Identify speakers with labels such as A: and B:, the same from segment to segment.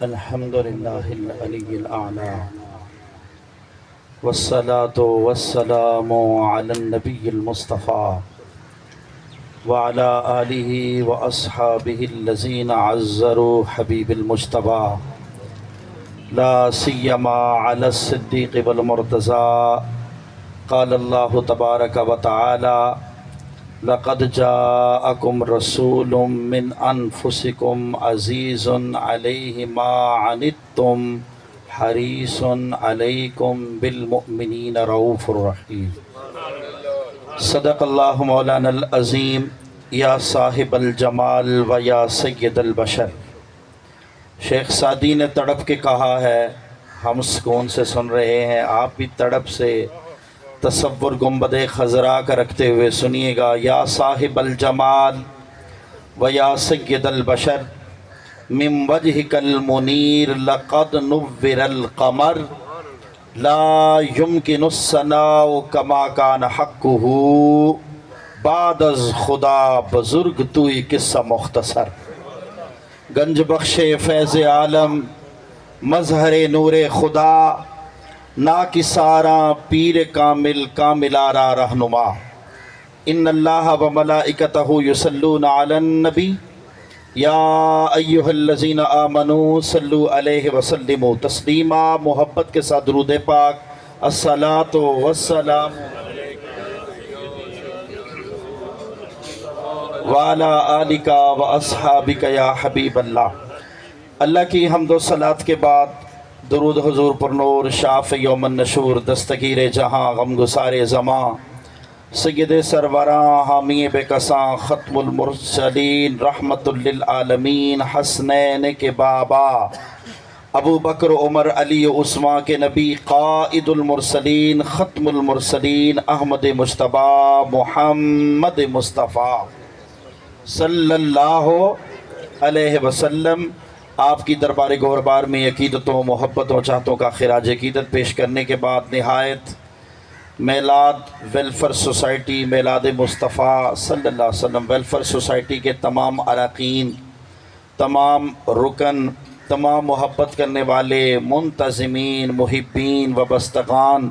A: الحمد للہ العلی الاعلی والصلاة والسلام علی النبی المصطفیٰ وعلی آلہ واصحابہ الذین عزروا حبیب المجتبیٰ لا سیما علی الصدیق والمرتضیٰ قال اللہ تبارک و تعالی لقد جاءکم رسول من انفسکم عزیز علیہ ما عنتم حریص علیکم بالمؤمنین رؤوف الرحیم۔ صدق اللہ مولانا العظیم۔ یا صاحب الجمال و یا سید البشر۔ شیخ سعدی نے تڑپ کے کہا ہے، ہم سکون سے سن رہے ہیں، آپ بھی تڑپ سے تصور گنبد خضرا کا رکھتے ہوئے سنیے گا۔ یا صاحب الجمال و یا سید البشر من وجهک المنیر لقد نور القمر لا يمکن الثناء کما کان حقہ بعد از خدا بزرگ توئی قصہ مختصر۔ گنج بخش فیض عالم مظہر نور خدا نا کی سارا پیر کامل کاملارا رہنما۔ ان اللہ و ملائکتہ یصلون علی النبی یا ایہا الذین آمنوا صلو علیہ وسلموا تسلیما۔ محبت کے ساتھ درود پاک۔ الصلاۃ والسلام وعلی آلک و اصحابک یا حبیب اللہ۔ اللہ کی حمد و صلاۃ کے بعد درود حضور پر نور شاف یوم النشور دستگیر جہاں غمگسار زماں سید سروراں حامی بے کساں ختم المرسلین رحمت للعالمین حسنین کے بابا ابو بکر عمر علی عثمان کے نبی قائد المرسلین ختم المرسلین احمد مجتبیٰ محمد مصطفیٰ صلی اللہ علیہ وسلم۔ آپ کی دربار گوربار میں عقیدتوں محبتوں چاہتوں کا خراج عقیدت پیش کرنے کے بعد نہایت میلاد ویلفر سوسائٹی میلاد مصطفیٰ صلی اللہ علیہ وسلم ویلفر سوسائٹی کے تمام اراکین، تمام رکن، تمام محبت کرنے والے منتظمین، محبین وابستگان،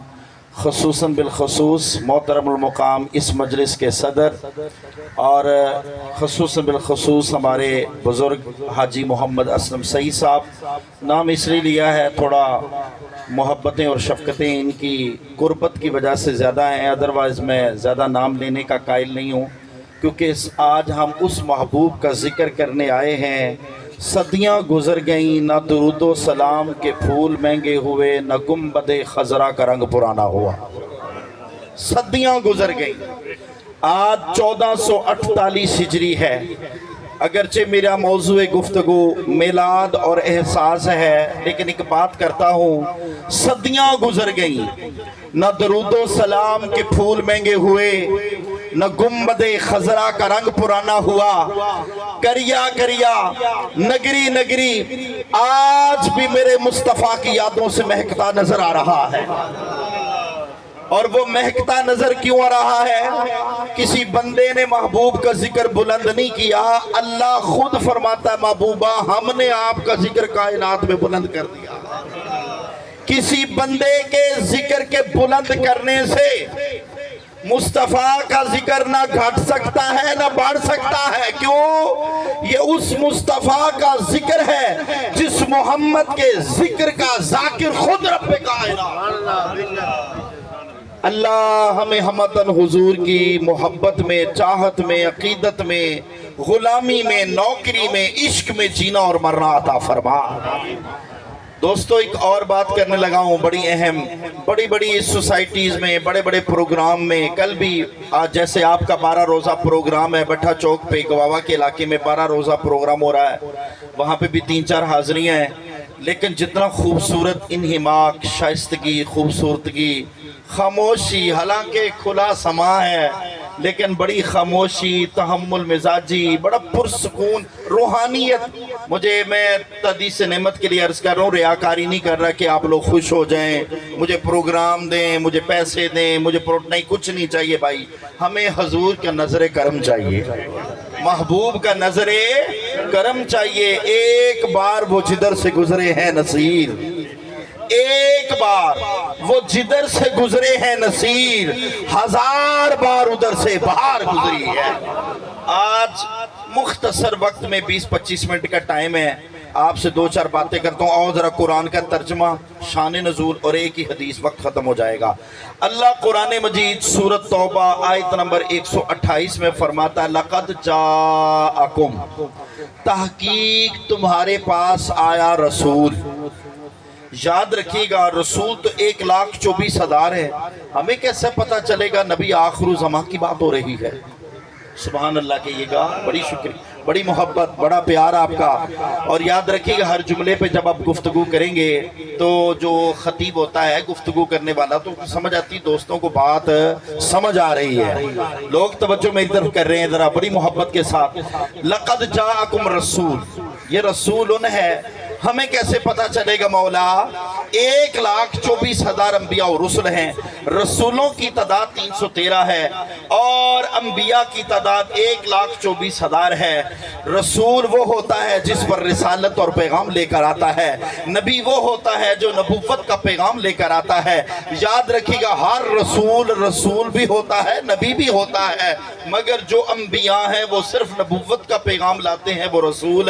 A: خصوصاً بالخصوص محترم المقام اس مجلس کے صدر اور خصوصاً بالخصوص ہمارے بزرگ حاجی محمد اسلم سعید صاحب۔ نام اس لیے لیا ہے، تھوڑا محبتیں اور شفقتیں ان کی قربت کی وجہ سے زیادہ ہیں، ادروائز میں زیادہ نام لینے کا قائل نہیں ہوں، کیونکہ آج ہم اس محبوب کا ذکر کرنے آئے ہیں۔ صدیاں گزر گئیں، نہ درود و سلام کے پھول مہنگے ہوئے، نہ گنبد خضرا کا رنگ پرانا ہوا۔ صدیاں گزر گئیں، آج 1448 ہجری ہے۔ اگرچہ میرا موضوع گفتگو میلاد اور احساس ہے، لیکن ایک بات کرتا ہوں، صدیاں گزر گئیں، نہ درود و سلام کے پھول مہنگے ہوئے، نہ گنبد خضرا کا رنگ پرانا ہوا۔ کریا کریا نگری نگری آج بھی میرے مصطفیٰ کی یادوں سے مہکتا نظر آ رہا ہے۔ اور وہ مہکتا نظر کیوں آ رہا ہے؟ کسی بندے نے محبوب کا ذکر بلند نہیں کیا، اللہ خود فرماتا ہے محبوبہ ہم نے آپ کا ذکر کائنات میں بلند کر دیا۔ کسی بندے کے ذکر کے بلند کرنے سے مصطفیٰ کا ذکر نہ گھٹ سکتا ہے نہ بڑھ سکتا ہے۔ کیوں؟ یہ اس مصطفیٰ کا ذکر ہے جس محمد کے ذکر کا ذاکر خود رب کائنات۔ اللہ ہمیں ہمتن حضور کی محبت میں، چاہت میں، عقیدت میں، غلامی میں، نوکری میں، عشق میں جینا اور مرنا عطا فرما۔ دوستو ایک اور بات کرنے لگا ہوں، بڑی اہم، بڑی بڑی سوسائٹیز میں، بڑے بڑے پروگرام میں، کل بھی آج جیسے آپ کا 12 روزہ پروگرام ہے بٹھا چوک پہ گواوا کے علاقے میں 12 روزہ پروگرام ہو رہا ہے، وہاں پہ بھی 3-4 حاضریاں ہیں، لیکن جتنا خوبصورت انہماک، شائستگی، خوبصورتگی، خاموشی، حالانکہ کھلا سما ہے لیکن بڑی خاموشی، تحمل مزاجی، بڑا پرسکون روحانیت۔ میں تحدیث نعمت کے لیے عرض کر رہا ہوں، ریاکاری نہیں کر رہا کہ آپ لوگ خوش ہو جائیں، مجھے پروگرام دیں، مجھے پیسے دیں، مجھے نہیں، کچھ نہیں چاہیے بھائی، ہمیں حضور کا نظر کرم چاہیے۔ محبوب کا نظر کرم چاہیے. ایک بار وہ جدھر سے گزرے ہیں نصیر, ایک بار وہ جدھر سے گزرے ہیں نصیر, 1000 بار ادھر سے بہار گزری ہے. آج مختصر وقت میں 20-25 منٹ کا ٹائم ہے, آپ سے 2-4 باتیں کرتا ہوں. اور ذرا قرآن کا ترجمہ, شان نزول اور ایک ہی حدیث, وقت ختم ہو جائے گا. اللہ قرآن مجید سورۃ توبہ آیت نمبر 128 میں فرماتا ہے لقد جاءکم, تحقیق تمہارے پاس آیا رسول. یاد رکھیے گا رسول تو 1,24,000 ہے. ہمیں کیسے پتہ چلے گا نبی آخر الزمان کی بات ہو رہی ہے؟ سبحان اللہ کہیے گا. بڑی شکریہ, بڑی محبت, بڑا پیار آپ کا. اور یاد رکھیے گا ہر جملے پہ جب آپ گفتگو کریں گے تو جو خطیب ہوتا ہے گفتگو کرنے والا, تو سمجھ آتی دوستوں کو بات سمجھ آ رہی ہے. لوگ توجہ میری طرف کر رہے ہیں ذرا بڑی محبت کے ساتھ. لقد جاءکم رسول, یہ رسول ہے. ہمیں کیسے پتا چلے گا مولا؟ 1,24,000 انبیاء و رسل ہیں. رسولوں کی تعداد 313 ہے اور انبیاء کی تعداد 1,24,000 ہے. رسول وہ ہوتا ہے جس پر رسالت اور پیغام لے کر آتا ہے. نبی وہ ہوتا ہے جو نبوت کا پیغام لے کر آتا ہے. یاد رکھیے گا ہر رسول بھی ہوتا ہے, نبی بھی ہوتا ہے, مگر جو انبیاء ہیں وہ صرف نبوت کا پیغام لاتے ہیں, وہ رسول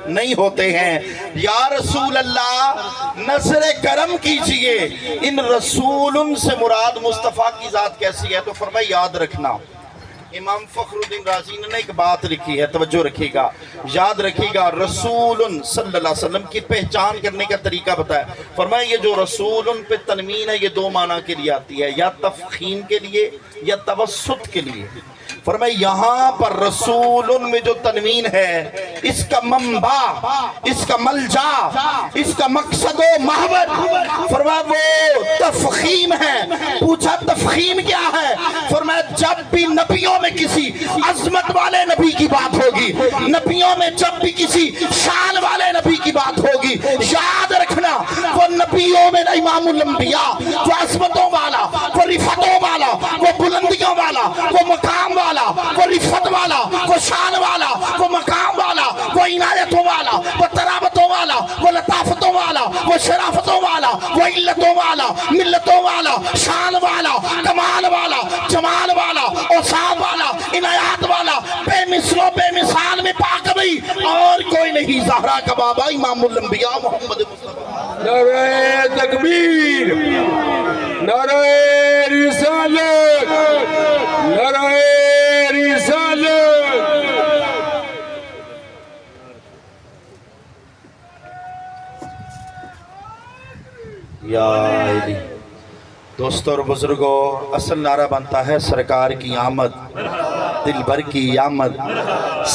A: نہیں ہوتے ہیں. یا رسول اللہ نظر کرم کیجئے. ان رسول سے مراد مصطفیٰ کی ذات کیسی ہے؟ تو فرمایا یاد رکھنا. امام فخر الدین رازی نے ایک بات لکھی ہے, توجہ رکھیے گا, یاد رکھیے گا. رسول صلی اللہ علیہ وسلم کی پہچان کرنے کا طریقہ بتایا. فرمایا یہ جو رسول پہ تنوین ہے یہ 2 معنی کے لیے آتی ہے, یا تفخیم کے لیے یا توسط کے لیے. فرمایا یہاں پر رسول میں جو تنوین ہے اس کا منبع, اس کا ملجا, اس کا مقصد و محور فرمایا وہ تفخیم ہے. پوچھا تفخیم کیا ہے؟ فرمایا جب بھی نبیوں میں کسی عظمت والے نبی کی بات ہوگی, نبیوں میں جب بھی کسی شان والے نبی کی بات ہوگی, یاد رکھنا وہ نبیوں میں امام الانبیاء, وہ عظمتوں والا, وہ رفتوں والا, وہ بلندیوں والا, وہ مقام والا, وہ رفت والا, وہ شان والا, وہ مقام والا, وہ عنایتوں والا, وہ ترابتوں والا, وہ لطافتوں والا, وہ شرافتوں والا, وہ علتوں والا, ملتوں والا, شان والا, کمال والا, جمال والا, اوصاف والا, عنایات والا, بے مثل و بے مثال میں پاک بھی اور کوئی نہیں. زہرا کا بابا امام الانبیاء محمد مصطفیٰ.
B: نعرہ تکبیر, نعرہ رسالت, نعرہ رسالت.
A: یا علی دوستوں اور بزرگوں, اصل نعرہ بنتا ہے سرکار کی آمد, دل بھر کی آمد,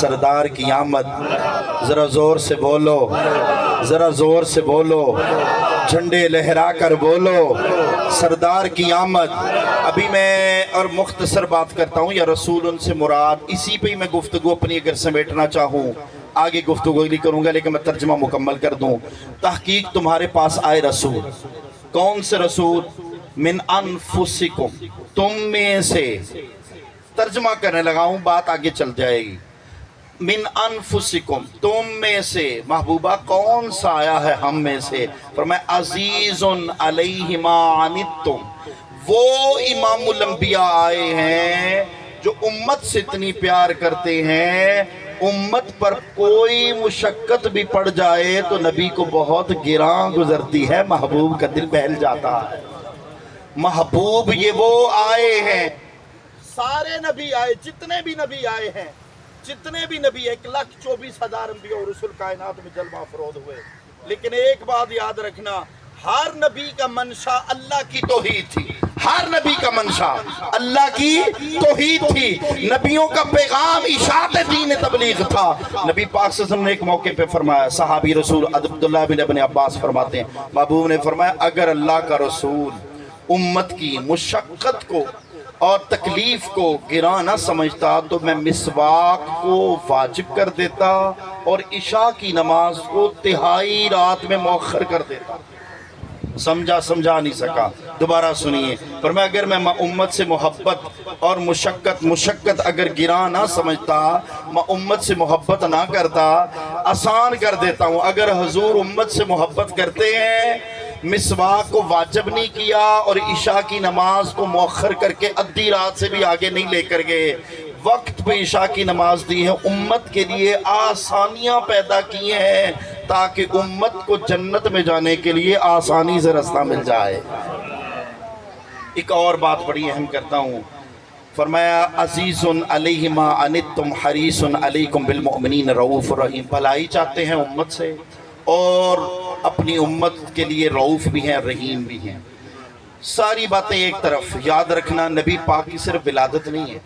A: سردار کی آمد. ذرا زور سے بولو, ذرا زور سے بولو, جھنڈے لہرا کر بولو سردار کی آمد. ابھی میں اور مختصر بات کرتا ہوں. یا رسول ان سے مراد, اسی پہ ہی میں گفتگو اپنی اگر سمیٹنا چاہوں آگے گفتگو نہیں کروں گا, لیکن میں ترجمہ مکمل کر دوں. تحقیق تمہارے پاس آئے رسول. کون سے رسول؟ من انفسکم, تم میں سے. ترجمہ کرنے لگا ہوں, بات آگے چل جائے گی. من انفسکم, تم میں سے. محبوبہ کون سا آیا ہے ہم میں سے؟ فرمایا عزیز علیہ ما عنتم, وہ امام الانبیاء آئے ہیں جو امت سے اتنی پیار کرتے ہیں, امت پر کوئی مشقت بھی پڑ جائے تو نبی کو بہت گراں گزرتی ہے, محبوب کا دل بہل جاتا ہے. محبوب یہ وہ آئے ہیں, سارے نبی آئے, جتنے بھی نبی آئے ہیں, جتنے بھی نبی 1,24,000 انبیاء اور رسول کائنات میں جلوہ افروز ہوئے. لیکن ایک بات یاد رکھنا, ہر نبی کا منشا اللہ کی توحید تھی. ہر نبی کا منشا اللہ کی توحید تھی. نبیوں کا پیغام اشاعت دین تبلیغ تھا. نبی پاک صلی اللہ علیہ وسلم نے ایک موقع پہ فرمایا, صحابی رسول عبداللہ بن ابن عباس فرماتے ہیں, محبوب نے فرمایا اگر اللہ کا رسول امت کی مشقت کو اور تکلیف کو گراں نہ سمجھتا تو میں مسواک کو واجب کر دیتا اور عشاء کی نماز کو تہائی رات میں مؤخر کر دیتا. سمجھا نہیں سکا، دوبارہ سنیے، فرمایا اگر میں امت سے محبت اور مشقت اگر گراں نہ سمجھتا، میں امت سے محبت نہ کرتا، آسان کر دیتا ہوں۔ اگر حضور امت سے محبت کرتے ہیں، مسواک کو واجب نہیں کیا اور عشاء کی نماز کو مؤخر کر کے ادھی رات سے بھی آگے نہیں لے کر گئے، وقت پہ عشاء کی نماز دی ہے، امت کے لیے آسانیاں پیدا کی ہیں تاکہ امت کو جنت میں جانے کے لیے آسانی سے رستہ مل جائے۔ ایک اور بات بڑی اہم کرتا ہوں، فرمایا عزیز علیہ ما عنتم حریص علیکم بالمؤمنین رؤوف الرحیم، بھلائی چاہتے ہیں امت سے اور اپنی امت کے لیے رؤوف بھی ہیں، رحیم بھی ہیں۔ ساری باتیں ایک طرف، یاد رکھنا نبی پاک کی صرف ولادت نہیں ہے،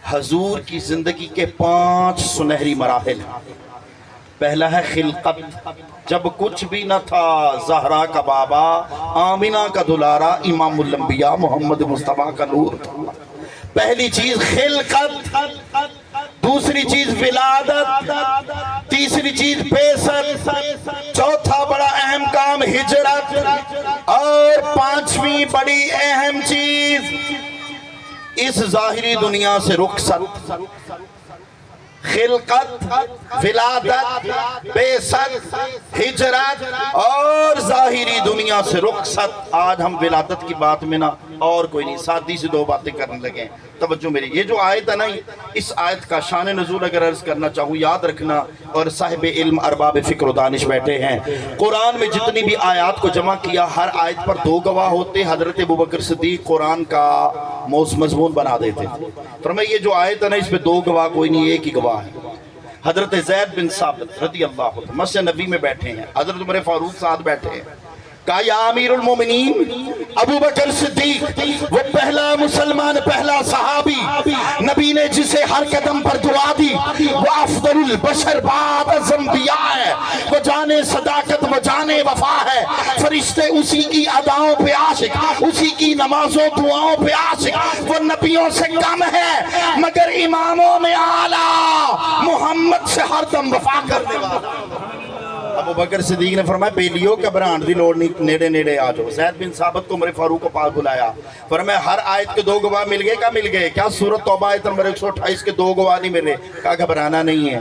A: حضور کی زندگی کے 5 سنہری مراحل ہیں۔ پہلا ہے خلقت، جب کچھ بھی نہ تھا، زہرا کا بابا، آمینہ کا دلارا، امام الانبیاء محمد مصطفیٰ کا نور تھا۔ پہلی چیز خلقت، دوسری چیز ولادت، تیسری چیز بعثت، چوتھا بڑا اہم کام ہجرت، اور 5ویں بڑی اہم چیز اس ظاہری دنیا سے رخصت۔ خلقت، ولادت، بعثت، ہجرت اور ظاہری دنیا سے رخصت۔ آج ہم ولادت کی بات میں نہ اور کوئی نہیں، سادی سے 2 باتیں کرنے لگے ہیں۔ توجہ میری، یہ جو آیت ہے نا، اس آیت کا شان نزول اگر عرض کرنا چاہوں، یاد رکھنا، اور صاحب علم ارباب فکر و دانش بیٹھے ہیں، قرآن میں جتنی بھی آیات کو جمع کیا، ہر آیت پر 2 گواہ ہوتے۔ حضرت ابوبکر صدیق قرآن کا مضمون بنا دیتے تھے۔ فرمایا یہ جو آیت ہے نا، اس پہ 2 گواہ کوئی نہیں، ایک ہی گواہ ہے۔ حضرت زید بن ثابت رضی اللہ عنہ مسجد نبی میں بیٹھے ہیں، حضرت عمر فاروق ساتھ بیٹھے ہیں، کہا یا امیر المومنین ابو بکر صدیق، وہ پہلا مسلمان، پہلا صحابی، نبی نے جسے ہر قدم پر دعا دی، وہ افضل البشر بعد از انبیاء ہے، وہ جانے صداقت، وہ جانے وفا ہے، فرشتے اسی کی اداؤں پہ عاشق، اسی کی نمازوں دعاؤں پہ عاشق، وہ نبیوں سے کم ہے مگر اماموں میں اعلیٰ، محمد سے ہر دم وفا کرنے والا۔ ابو بکر صدیق نے فرمایا بیلیو گھبران دی لوڑ نہیں، نیڑے آ جاؤ۔ زید بن ثابت کو عمر فاروق کو پاس بلایا، فرمایا ہر آیت کے 2 گواہ مل گئے، کیا مل گئے؟ کیا سورۃ توبہ آیت نمبر 128 کے 2 گواہ نہیں ملے؟ کہا گھبرانا نہیں ہے،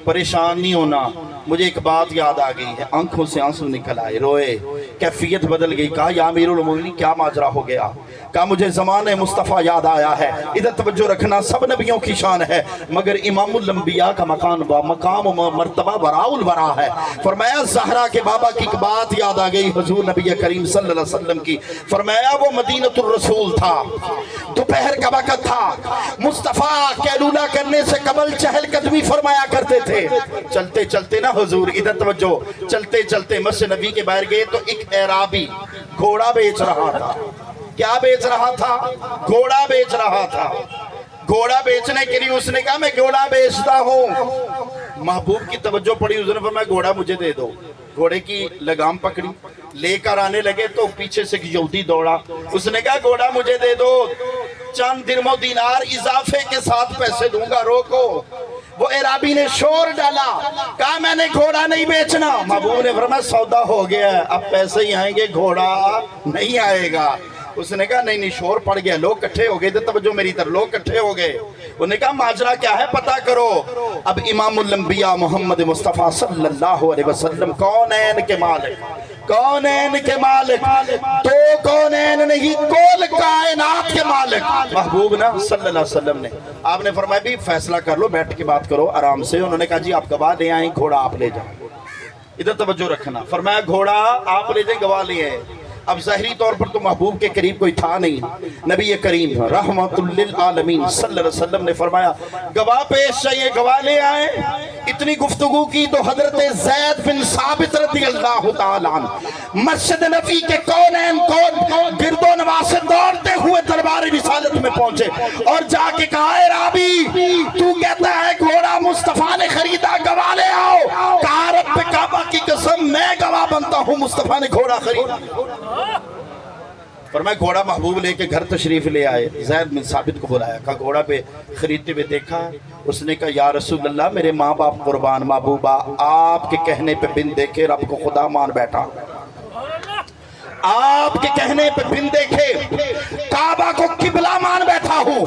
A: پریشان نہیں ہونا۔ مجھے ایک بات یاد آ گئی ہے، آنکھوں سے آنسو نکل آئے، روئے، کیفیت بدل گئی۔ کہا یا امیر المومنین کیا ماجرا ہو گیا؟ کہا مجھے زمانہ مصطفیٰ یاد آیا ہے۔ ادھر توجہ رکھنا، سب نبیوں کی شان ہے مگر امام الانبیاء کا مقام و مرتبہ وراء الورا ہے۔ فرمایا زہرا کے بابا کی ایک بات یاد آ گئی حضور نبی کریم صلی اللہ علیہ وسلم کی۔ فرمایا وہ مدینۃ الرسول تھا، دوپہر کا وقت تھا، مصطفیٰ قیلولہ کرنے سے قبل چہل قدمی فرمایا کرتے تھے۔ چلتے چلتے نا حضور، ادھر توجہ، چلتے چلتے مسجد نبی کے باہر گئے تو ایک اعرابی گھوڑا بیچ رہا تھا۔ کیا بیچ رہا تھا؟ گھوڑا بیچ رہا تھا۔ گھوڑا بیچنے کے لیے اس نے کہا میں گھوڑا بیچتا ہوں۔ محبوب کی توجہ پڑی، حضور نے فرمایا گھوڑا مجھے دے دو۔ گھوڑے کی لگام پکڑی، لے کر آنے لگے تو پیچھے سے یہودی دوڑا، اس نے کہا گھوڑا مجھے دے دو، چند درم و دینار اضافے کے ساتھ پیسے دوں گا، روکو۔ وہ اعرابی نے شور ڈالا، کہا میں نے گھوڑا نہیں بیچنا۔ محبوب نے فرمایا سودا ہو گیا ہے، اب پیسے ہی آئیں گے، گھوڑا نہیں آئے گا۔ اس نے کہا نہیں شور پڑ گیا، لوگ کٹھے ہو گئے تھے، توجہ میری طرف، لوگ کٹھے ہو گئے۔ انہوں نے کہا ماجرا کیا ہے پتہ کرو۔ اب امام الانبیاء محمد مصطفیٰ صلی اللہ علیہ وسلم کونین کے مالک، کونین کے مالک، 2 کونین نہیں، کل کائنات کے مالک محبوب نا صلی اللہ علیہ وسلم نے، آپ نے فرمایا بھی فیصلہ کر لو، بیٹھ کے بات کرو آرام سے۔ انہوں نے کہا جی آپ گواہ لے آئیں، گھوڑا آپ لے جائیں۔ ادھر توجہ رکھنا، فرمایا گھوڑا آپ لے جائیں، گواہ لے آئیں۔ اب ظاہری طور پر تو محبوب کے قریب کوئی تھا نہیں، نبی کریم رحمت للعالمین صلی اللہ علیہ وسلم نے فرمایا گواہ پیش چاہیے، گواہ لے آئیں۔ اتنی گفتگو کی تو حضرت زید بن ثابت رضی اللہ تعالیٰ عنہ مسجد نبی کے کونین کون گرد و نواز سے دوڑتے ہوئے دربار رسالت میں پہنچے اور جا کے کہا اے رابی تو کہتا ہے گھوڑا مصطفیٰ نے خریدا، گواہ لے آؤ۔ کہا رب کعبہ کی قسم میں گواہ بنتا ہوں مصطفیٰ نے گھوڑا خریدا۔ فرمایا گھوڑا محبوب لے کے گھر تشریف لے آئے، زید بن ثابت کو بلایا، کہا گھوڑا پہ خریدتے ہوئے دیکھا، اس نے کہا یا رسول اللہ میرے ماں باپ قربان، محبوبہ آپ کے کہنے پہ بن دیکھے رب کو خدا مان بیٹھا۔ آپ کے کہنے پہ بن دیکھے کعبہ کو قبلہ مان بیٹھا ہوں،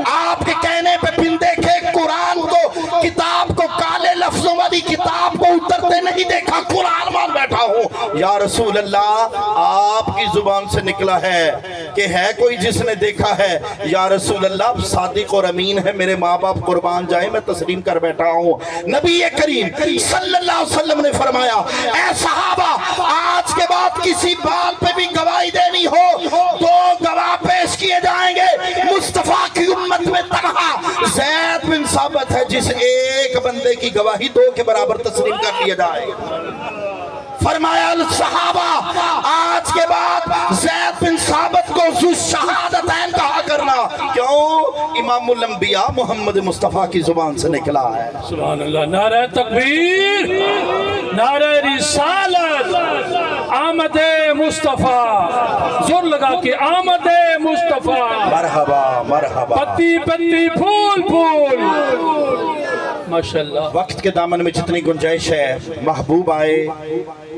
A: آپ کے کہنے پہ بن دیکھے قرآن کو، کتاب کو، کالے لفظوں والی کتاب کو اترتے نہیں دیکھا، قرآن مان بیٹھا ہوں۔ یا رسول اللہ، آپ کی زبان سے نکلا ہے کہ ہے کوئی جس نے دیکھا ہے؟ یا رسول اللہ، صادق اور امین ہے، میرے ماں باپ قربان جائیں، میں تسلیم کر بیٹھا ہوں۔ نبی کریم صلی اللہ علیہ وسلم نے فرمایا، اے صحابہ، آج کے بعد کسی بات پہ بھی گواہی دینی ہو تو گواہ پیش کیے جائیں گے۔ مصطفیٰ کی امت میں تنہا زید بن ثابت ہے جس ایک بندے کی گواہی 2 کے برابر تسلیم کر لیا جائے۔ فرمایا صحابہ، آج کے بعد زید بن ثابت کو ذو شہادتین کہا کرنا، کیوں؟ امام الانبیاء محمد مصطفیٰ کی زبان سے نکلا ہے۔
C: سبحان اللہ، نعرہ تکبیر، نعرہ رسالت، آمد مصطفیٰ، زور لگا کے آمد مصطفیٰ،
A: مرحبا مرحبا،
C: پتی پتی پھول پھول، ماشاءاللہ۔
A: وقت کے دامن میں جتنی گنجائش ہے، محبوب آئے،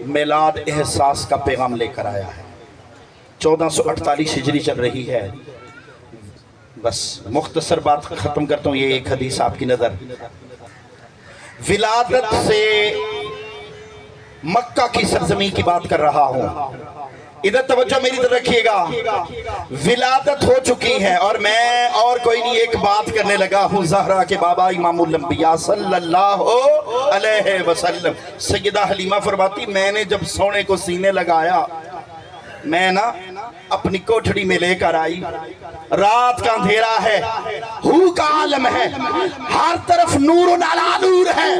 A: میلاد احساس کا پیغام لے کر آیا ہے۔ 1448 ہجری چل رہی ہے۔ بس مختصر بات ختم کرتا ہوں، یہ ایک حدیث آپ کی نظر۔ ولادت سے مکہ کی سرزمین کی بات کر رہا ہوں، ادھر توجہ میری طرف رکھیے گا۔ ولادت ہو چکی ہے اور میں اور کوئی نہیں ایک بات کرنے لگا ہوں، زہرا کے بابا امام الانبیاء صلی اللہ علیہ وسلم۔ سیدہ حلیمہ فرماتی، میں نے جب سونے کو سینے لگایا، میں نا اپنی کوٹھڑی میں لے کر آئی، رات کا اندھیرا ہے، ہو کا عالم ہے، ہر طرف نور علی نور ہے،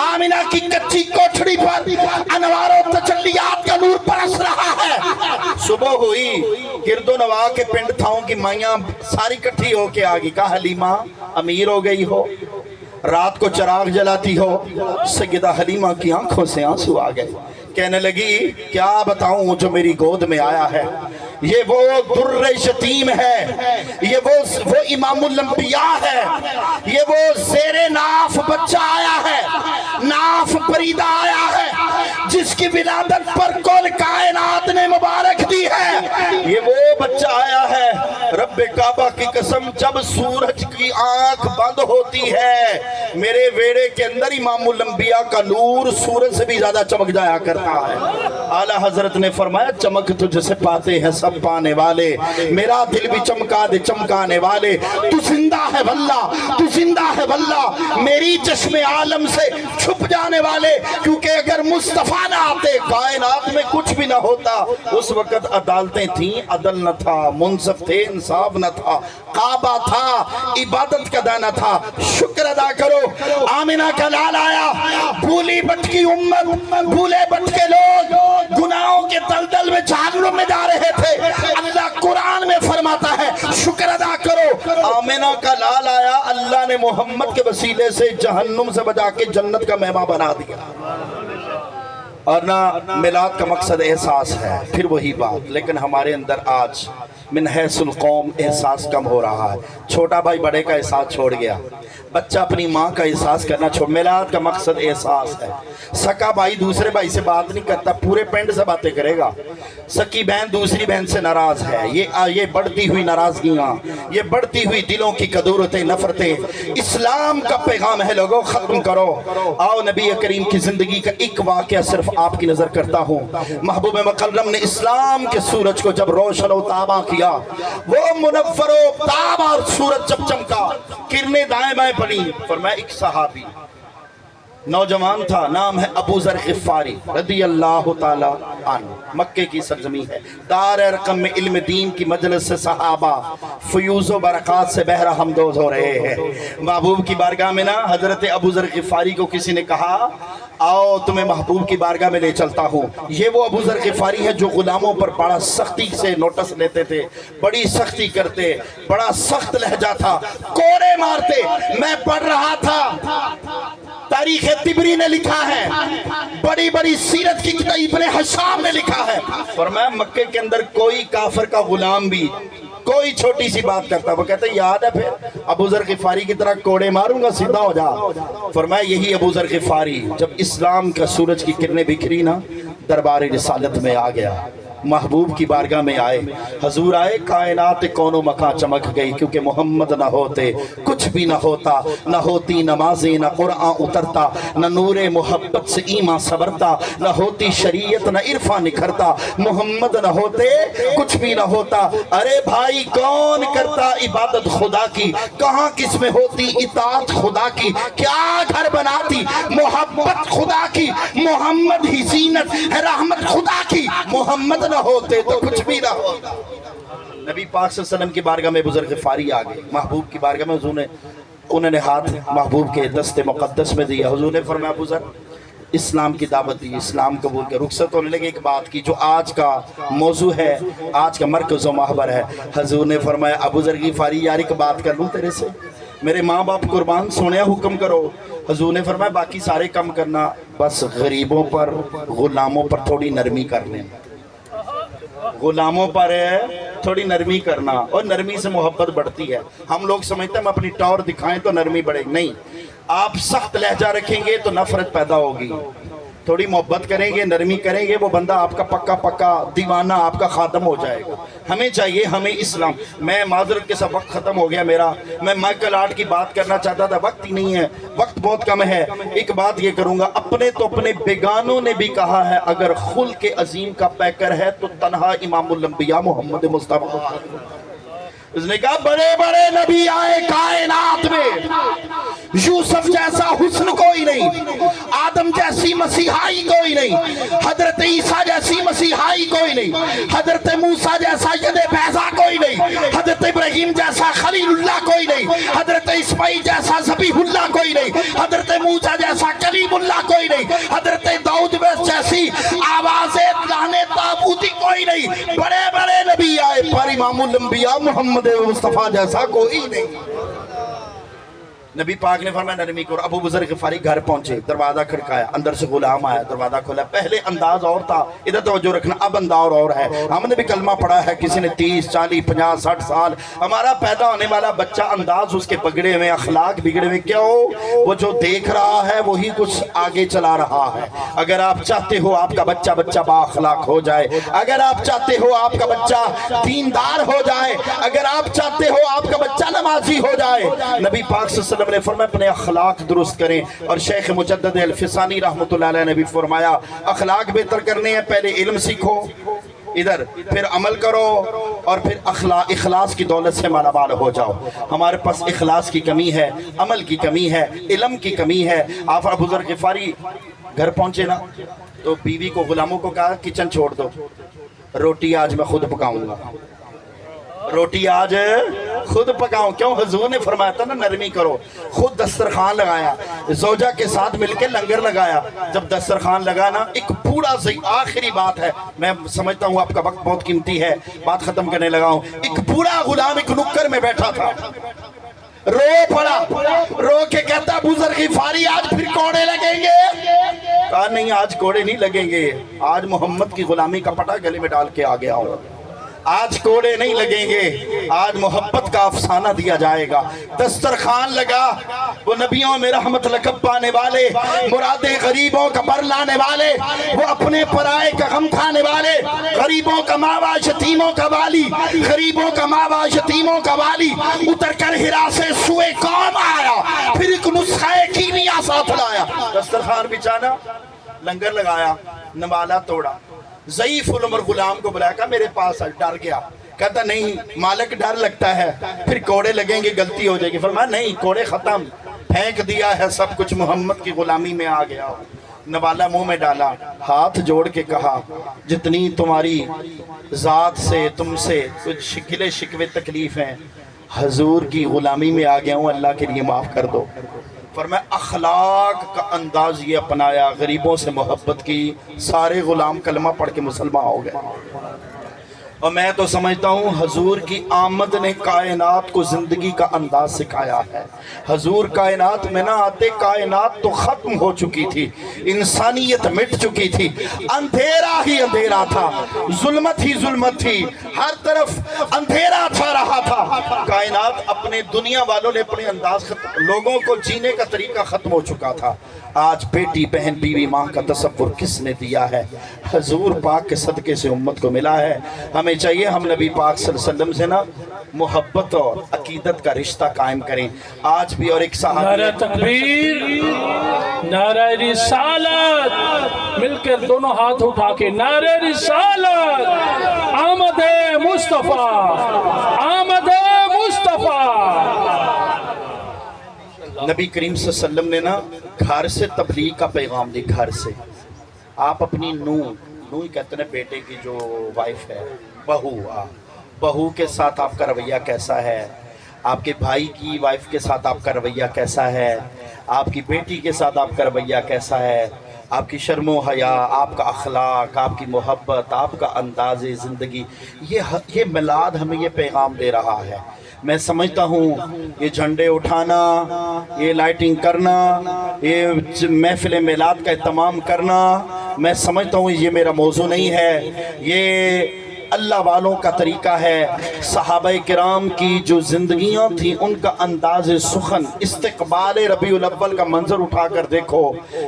A: آمنہ کی کچی کوٹھڑی پر انوار و تجلیات کا نور برس رہا ہے۔ صبح ہوئی، گرد و نواح کے پنڈ تھاؤں کی مائیاں ساری کٹھی ہو کے آگی، کہا حلیمہ امیر ہو گئی ہو، رات کو چراغ جلاتی ہو۔ سیدہ حلیمہ کی آنکھوں سے آنسو آ گئے، کہنے لگی کیا بتاؤں جو میری گود میں آیا ہے، یہ وہ در شتیم ہے، یہ وہ امام الانبیاء ہے، یہ وہ زیر ناف بچہ آیا ہے، ناف پریدہ آیا ہے، جس کی ولادت پر کل کائنات نے مبارک دی ہے، یہ وہ بچہ آیا ہے۔ رب کعبہ کی قسم، جب سورج کی آنکھ بند ہوتی ہے، میرے ویڑے کے اندر امام الانبیاء کا نور سورج سے بھی زیادہ چمک جایا کرتا ہے۔ اعلیٰ حضرت نے فرمایا، چمک تجھ سے پاتے ہیں سب پانے والے، میرا دل بھی چمکا دے چمکانے والے، تو زندہ ہے واللہ، تو زندہ ہے واللہ، میری چشم عالم سے چھپ جانے والے، کیونکہ اگر مصطفیٰ نہ آتے کائنات میں کچھ بھی نہ ہوتا۔ اس وقت عدالتیں تھیں، عدل نہ تھا، منصف تھے، انصاف نہ تھا، کعبہ تھا، عبادت کا دانہ تھا۔ شکر ادا کرو، آمنہ کا لال آیا، بھولی بھٹکی امت، بھولے بھٹکے لوگ گناہوں کے دلدل میں جہنم میں جا رہے تھے، اللہ قرآن میں فرماتا ہے شکر ادا کرو، آمنہ کا لال آیا، اللہ نے محمد کے وسیلے سے جہنم سے بچا کے جنت کا مہمان بنا دیا۔ اور نہ میلاد کا مقصد احساس ہے، پھر وہی بات، لیکن ہمارے اندر آج من حیث القوم احساس کم ہو رہا ہے۔ چھوٹا بھائی بڑے کا احساس چھوڑ گیا، بچہ اپنی ماں کا احساس کرنا چھوڑ۔ میلاد کا مقصد احساس ہے۔ سکا بھائی دوسرے بھائی سے بات نہیں کرتا، پورے پنڈ سے باتیں کرے گا۔ سکی بہن دوسری بہن سے ناراض ہے، یہ بڑھتی ہوئی ناراضگیاں، یہ بڑھتی ہوئی دلوں کی کدورتیں، نفرتیں، اسلام کا پیغام ہے لوگوں ختم کرو۔ آؤ نبی کریم کی زندگی کا ایک واقعہ صرف آپ کی نظر کرتا ہوں۔ محبوب مکرم نے اسلام کے سورج کو جب روشن و تاباں کیا، وہ منور و تاباں سورج جب چمکا، کرنیں دائیں بائیں پڑی، فرمایا ایک صحابی نوجوان تھا، نام ہے ابو ذر غفاری رضی اللہ تعالیٰ عنہ، مکے کی سرزمین ہے، دار ارقم میں علم دین کی مجلس سے صحابہ فیوز و برکات سے بہرہ ہمدوز ہو رہے ہیں۔ محبوب کی بارگاہ میں نا حضرت ابو ذر غفاری کو کسی نے کہا آؤ تمہیں محبوب کی بارگاہ میں لے چلتا ہوں۔ یہ وہ ابو ذر غفاری ہے جو غلاموں پر بڑا سختی سے نوٹس لیتے تھے، بڑی سختی کرتے، بڑا سخت لہجہ تھا، کوڑے مارتے۔ میں پڑھ رہا تھا، تاریخ طبری نے لکھا ہے، بڑی بڑی سیرت کی کتاب ابن حشام نے لکھا ہے، فرمایا مکے کے اندر کوئی کافر کا غلام بھی کوئی چھوٹی سی بات کرتا، وہ کہتے یاد ہے پھر ابو ذر غفاری کی طرح کوڑے ماروں گا سیدھا ہو جا۔ فرمایا یہی ابو ذر غفاری جب اسلام کا سورج کی کرنیں بکھری نا، دربار رسالت میں آ گیا۔ محبوب کی بارگاہ میں آئے. حضور آئے, کائنات کونو مکان چمک گئی, کیونکہ محمد نہ ہوتے کچھ بھی نہ ہوتا, نہ ہوتی نمازیں, نہ قرآن اترتا, نہ نور محبت سے ایمان سبرتا, نہ ہوتی شریعت, نہ عرفان نکھرتا. محمد نہ ہوتے کچھ بھی نہ ہوتا. ارے بھائی کون کرتا عبادت خدا کی, کہاں کس میں ہوتی اطاعت خدا کی, کیا گھر بناتی محبت خدا کی. محمد ہی زینت ہے رحمت خدا کی, محمد نہ ہوتے تو کچھ بھی نہ ہوتا. نبی پاک صلی اللہ علیہ وسلم کی بارگاہ میں بزرگ غفاری آ گئے. محبوب کی بارگاہ میں حضور نے انہوں نے ہاتھ محبوب کے دست مقدس میں دیا. حضور نے فرمایا ابو ذر اسلام کی دعوت دی, اسلام قبول کے. رخصت ہونے لگے ایک بات کی جو آج کا موضوع ہے, آج کا مرکز و محور ہے. حضور نے فرمایا ابو ذر غفاری یار ایک بات کر لوں تیرے سے, میرے ماں باپ قربان, سونے حکم کرو. حضور نے فرمایا باقی سارے کم کرنا, بس غریبوں پر غلاموں پر تھوڑی نرمی کر لیں. غلاموں پر تھوڑی نرمی کرنا, اور نرمی سے محبت بڑھتی ہے. ہم لوگ سمجھتے ہیں ہم اپنی ٹاور دکھائیں تو نرمی بڑھے گی, نہیں. آپ سخت لہجہ رکھیں گے تو نفرت پیدا ہوگی. تھوڑی محبت کریں گے, نرمی کریں گے, وہ بندہ آپ کا پکا دیوانہ آپ کا خاتم ہو جائے گا. ہمیں چاہیے, ہمیں اسلام. میں معذرت کے ساتھ وقت ختم ہو گیا میرا, میں مائیکل آرٹ کی بات کرنا چاہتا تھا, وقت ہی نہیں ہے, وقت بہت کم ہے. ایک بات یہ کروں گا, اپنے تو اپنے بیگانوں نے بھی کہا ہے اگر خلق عظیم کا پیکر ہے تو تنہا امام الانبیاء محمد مصطفیٰ. اس نے کہا بڑے بڑے نبی آئے کائنات میں, یوسف جیسا حسن کوئی نہیں, آدم جیسی مسیحائی کوئی نہیں, حضرت عیسیٰ جیسی مسیحائی کوئی نہیں, حضرت موسیٰ جیسا ید بیضا کوئی نہیں, حضرت ابراہیم جیسا خلیل اللہ کوئی نہیں, حضرت اسماعیل جیسا ذبیح اللہ کوئی نہیں, حضرت موسیٰ جیسا کلیم اللہ کوئی نہیں, حضرت داؤد جیسی آواز دانے تابوتی کوئی نہیں. بڑے بڑے نبی آئے پر امام الانبیاء محمد مصطفیٰ جیسا کوئی نہیں. نبی پاک نے فرمایا نرمی کرو. ابو بزر غفاری گھر پہنچے, دروازہ کھڑکایا, اندر سے غلام آیا, دروازہ کھولا. پہلے انداز اور تھا, ادھر توجہ رکھنا, اب انداز اور ہے. ہم نے بھی کلمہ پڑھا ہے, کسی نے 30 40 50 60 سال. ہمارا پیدا ہونے والا بچہ انداز اس کے بگڑے ہوئے, اخلاق بگڑے ہوئے. کیوں؟ وہ جو دیکھ رہا ہے وہی کچھ آگے چلا رہا ہے. اگر آپ چاہتے ہو آپ کا بچہ با اخلاق ہو جائے, اگر آپ چاہتے ہو آپ کا بچہ دیندار ہو جائے, اگر آپ چاہتے ہو آپ کا بچہ نمازی ہو جائے, نبی پاک صلی اللہ علیہ وسلم نے فرمایا اپنے اخلاق درست کریں. اور شیخ مجدد الفسانی رحمۃ اللہ علیہ نے بھی فرمایا اخلاق بہتر کرنے ہیں, پہلے علم سیکھو ادھر, پھر عمل کرو, اور پھر اخلاص کی دولت سے مالا مال ہو جاؤ. ہمارے پاس اخلاص کی کمی ہے, عمل کی کمی ہے, علم کی کمی ہے. آپ ابو ذر غفاری گھر پہنچے نا, تو بیوی کو غلاموں کو کہا کچن چھوڑ دو, روٹی آج میں خود پکاؤں گا, روٹی آج خود پکاؤں. کیوں؟ حضور نے فرمایا تھا نا نرمی کرو. خود دسترخوان لگایا, زوجہ کے ساتھ مل کے لنگر لگایا. جب دسترخوان لگانا, ایک بوڑھا آخری بات ہے, میں سمجھتا ہوں آپ کا وقت بہت قیمتی ہے, بات ختم کرنے لگا ہوں. ایک بوڑھا غلام ایک نکر میں بیٹھا تھا, رو پڑا, رو کے کہتا ابو ذر غفاری آج پھر کوڑے لگیں گے. کہا نہیں آج کوڑے نہیں لگیں گے, آج محمد کی غلامی کا پٹا گلے میں ڈال کے آ گیا ہوں. آج کوڑے نہیں لگیں گے, آج محبت کا افسانہ دیا جائے گا. دسترخوان لگا, وہ نبیوں میں رحمت لقب پانے والے, مرادیں غریبوں کا بر لانے والے, وہ اپنے پرائے کا غم کھانے والے, غریبوں کا ماوا یتیموں کا والی, غریبوں کا ماوا یتیموں کا والی, اتر کر ہرا سے سوئے قوم آیا, پھر ایک نسخہ کیمیا ساتھ لایا. دسترخوان بچھانا, لنگر لگایا, نوالا توڑا. ضعیف العمر غلام کو بلایا, کہا میرے پاس ڈر گیا. کہتا نہیں مالک ڈر لگتا ہے, پھر کوڑے لگیں گے غلطی ہو جائے گی. فرمایا نہیں کوڑے ختم, پھینک دیا ہے سب کچھ, محمد کی غلامی میں آ گیا. نوالا منہ میں ڈالا, ہاتھ جوڑ کے کہا جتنی تمہاری ذات سے تم سے کچھ شکلے شکوے تکلیف ہیں, حضور کی غلامی میں آ گیا ہوں, اللہ کے لیے معاف کر دو. فرمایا اخلاق کا انداز یہ اپنایا, غریبوں سے محبت کی, سارے غلام کلمہ پڑھ کے مسلمان ہو گئے. اور میں تو سمجھتا ہوں حضور کی آمد نے کائنات کو زندگی کا انداز سکھایا ہے. حضور کائنات میں نہ آتے کائنات تو ختم ہو چکی تھی, انسانیت مٹ چکی تھی, اندھیرا ہی اندھیرا تھا, ظلمت ہی ظلمت تھی. ہر طرف اندھیرا چھا رہا تھا، کائنات اپنے دنیا والوں نے اپنے انداز لوگوں کو جینے کا طریقہ ختم ہو چکا تھا۔ آج بیٹی بہن بیوی ماں کا تصور کس نے دیا ہے؟ حضور پاک کے صدقے سے امت کو ملا ہے۔ ہمیں چاہیے ہم نبی پاک صلی اللہ علیہ وسلم سے نا محبت اور عقیدت کا رشتہ قائم کریں۔ آج بھی اور ایک صحابی
C: نعرہ تکبیر، نعرہ رسالت، مل کر دونوں ہاتھ اٹھا کے نعرہ رسالت، آمد مصطفیٰ، آمد مصطفیٰ۔
A: نبی کریم صلی اللہ علیہ وسلم نے نا گھر سے تبلیغ کا پیغام دی۔ گھر سے آپ اپنی نوح کہتے ہیں بیٹے کی جو وائف ہے، بہو کے ساتھ آپ کا رویہ کیسا ہے؟ آپ کے بھائی کی وائف کے ساتھ آپ کا رویہ کیسا ہے؟ آپ کی بیٹی کے ساتھ آپ کا رویہ کیسا ہے؟ آپ کی شرم و حیا، آپ کا اخلاق، آپ کی محبت، آپ کا انداز زندگی، یہ میلاد ہمیں یہ پیغام دے رہا ہے۔ میں سمجھتا ہوں یہ جھنڈے اٹھانا، یہ لائٹنگ کرنا، یہ محفل میلاد کا اہتمام کرنا، میں سمجھتا ہوں یہ میرا موضوع نہیں ہے، یہ اللہ والوں کا طریقہ ہے۔ صحابہ کرام کی جو زندگیاں تھیں ان کا انداز سخن، استقبال ربیع الاول کا منظر اٹھا کر دیکھو،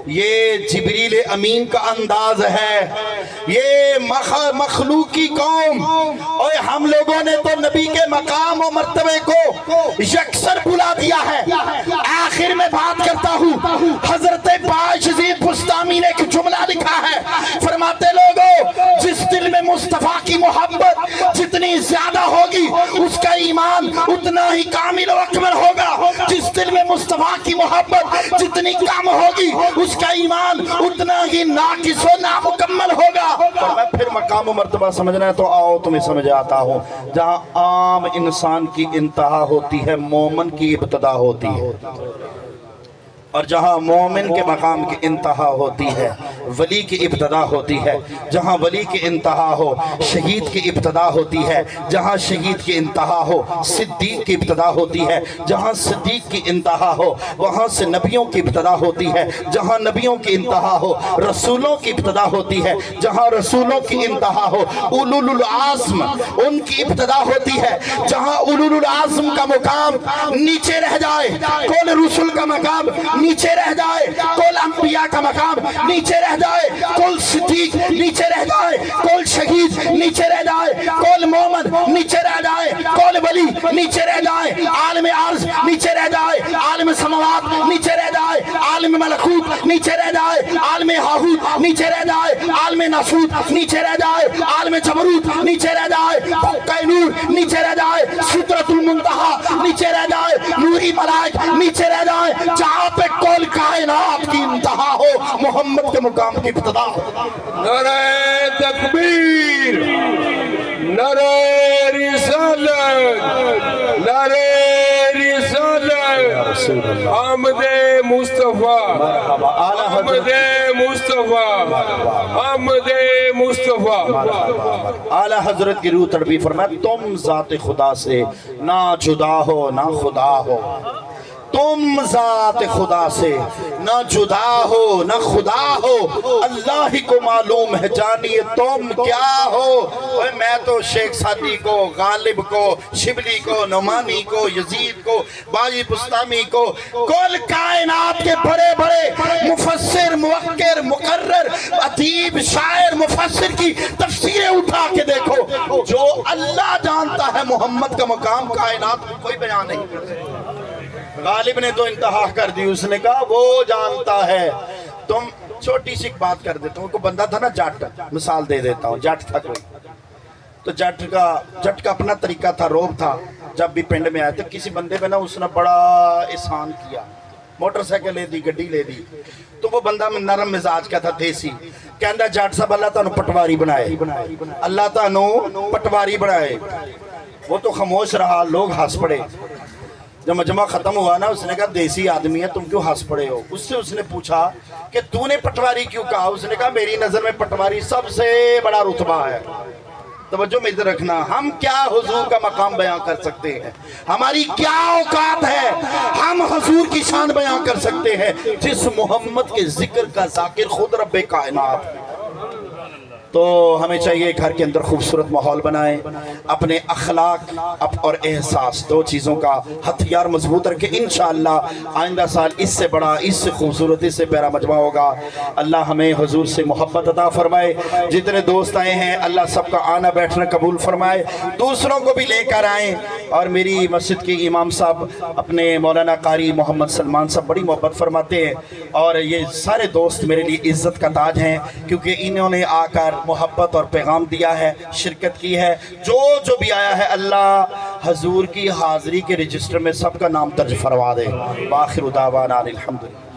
A: یہ جبریل امین کا انداز ہے۔ یہ مخلوقی قوم، اور ہم لوگوں نے تو نبی کے مقام و مرتبے کو یکسر بلا دیا ہے۔ آخر میں بات کرتا ہوں، حضرت باعث بستامی نے ایک جملہ لکھا ہے، فرماتے لوگوں جس دل میں مصطفیٰ کی محبت جتنی زیادہ ہوگی اس کا ایمان اتنا ہی کامل و اکمل ہوگا، جس دل میں مصطفیٰ کی محبت جتنی کم ہوگی اس کا ایمان اتنا ہی ناقص و نامکمل ہوگا۔ اور میں پھر مقام و مرتبہ سمجھنا ہے تو آؤ تمہیں سمجھ آتا ہوں۔ جہاں عام انسان کی انتہا ہوتی ہے مومن کی ابتدا ہوتی ہے، اور جہاں مومن کے مقام کی انتہا ہوتی ہے ولی کی ابتدا ہوتی ہے، جہاں ولی کی انتہا ہو شہید کی ابتدا ہوتی ہے، جہاں شہید کی انتہا ہو صدیق کی ابتدا ہوتی ہے، جہاں صدیق کی انتہا ہو وہاں سے نبیوں کی ابتدا ہوتی ہے، جہاں نبیوں کی انتہا ہو رسولوں کی ابتدا ہوتی ہے، جہاں رسولوں کی انتہا ہو اولو العزم ان کی ابتدا ہوتی ہے، جہاں اولو العزم کا مقام نیچے رہ جائے کل رسول کا مقام نیچے رہ جائے، کل انبیاء کا مقام نیچے رہ جائے، کل صدیق نیچے رہ جائے، کل شہید نیچے رہ جائے، کل مومن نیچے رہ جائے، کل ولی نیچے رہ جائے، عالم عرض نیچے رہ جائے، عالم سماوات نیچے رہ جائے، عالم ملکوت نیچے رہ جائے، عالم ہاہوت نیچے رہ جائے، عالم ناسوت نیچے رہ جائے، عالم جبروت نیچے رہ جائے، حقہ نور نیچے رہ جائے، سدرۃ المنتہا نیچے رہ جائے، نوری ملائک نیچے رہ جائے، جہاں پہ کل کائنات کی انتہا ہو محمد کے مقام کی ابتدا ہو۔
B: نعرہ تکبیر، نعرہ رسالت، نعرہ رسالت، آمد مصطفیٰ، آمد مصطفیٰ، آمد مصطفیٰ۔
A: اعلیٰ حضرت کی روح تڑپی، فرمایا تم ذات خدا سے نہ جدا ہو نہ خدا ہو، تم ذات خدا سے نہ جدا ہو نہ خدا ہو، اللہ ہی کو معلوم ہے جانیے تم کیا ہو۔ میں تو شیخ سادی کو، غالب کو، شبلی کو، نعمانی کو، یزید کو، باجی بستامی کو، کل کائنات کے بڑے بڑے مفسر، موقر، مقرر، ادیب، شاعر، مفسر کی تفسیریں اٹھا کے دیکھو، جو اللہ جانتا ہے محمد کا مقام کائنات میں کوئی بیان نہیں کر سکتا۔ غالب نے تو انتہا کر دی، اس نے کہا وہ جانتا ہے۔ تم چھوٹی سی بات کر دیتا ہوں، کوئی بندہ تھا نا جٹ، مثال دے دیتا ہوں، جٹ تھا کوئی، تو جٹ کا اپنا طریقہ تھا، روب تھا۔ جب بھی پنڈ میں آئے تو کسی بندے پہ نا اس نے بڑا احسان کیا، موٹر سائیکل لے دی، گڈی لے دی، تو وہ بندہ نرم مزاج کا تھا، دیسی، کہندا جٹ صاحب اللہ تعالیٰ پٹواری بنائے، اللہ تعالیٰ پٹواری بنائے۔ وہ تو خاموش رہا، لوگ ہنس پڑے۔ جب مجمع ختم ہوا نا، اس نے کہا دیسی آدمی ہے تم کیوں ہنس پڑے ہو؟ اس نے پوچھا کہ تو نے پٹواری کیوں کہا؟ اس نے کہا میری نظر میں پٹواری سب سے بڑا رتبہ ہے۔ توجہ میں ادھر رکھنا، ہم کیا حضور کا مقام بیان کر سکتے ہیں؟ ہماری کیا اوقات ہے؟ ہم حضور کی شان بیان کر سکتے ہیں جس محمد کے ذکر کا ذاکر خود رب کائنات ہے۔ تو ہمیں چاہیے گھر کے اندر خوبصورت ماحول بنائیں، اپنے اخلاق اور احساس دو چیزوں کا ہتھیار مضبوط رکھیں، انشاءاللہ آئندہ سال اس سے بڑا، اس سے خوبصورت، اس سے پیارا مجمع ہوگا۔ اللہ ہمیں حضور سے محبت عطا فرمائے، جتنے دوست آئے ہیں اللہ سب کا آنا بیٹھنا قبول فرمائے، دوسروں کو بھی لے کر آئیں۔ اور میری مسجد کے امام صاحب اپنے مولانا قاری محمد سلمان صاحب بڑی محبت فرماتے ہیں، اور یہ سارے دوست میرے لیے عزت کا تاج ہیں، کیونکہ انہوں نے آ کر محبت اور پیغام دیا ہے، شرکت کی ہے۔ جو بھی آیا ہے اللہ حضور کی حاضری کے رجسٹر میں سب کا نام درج فرما دے۔ وآخر دعوانا الحمدللہ۔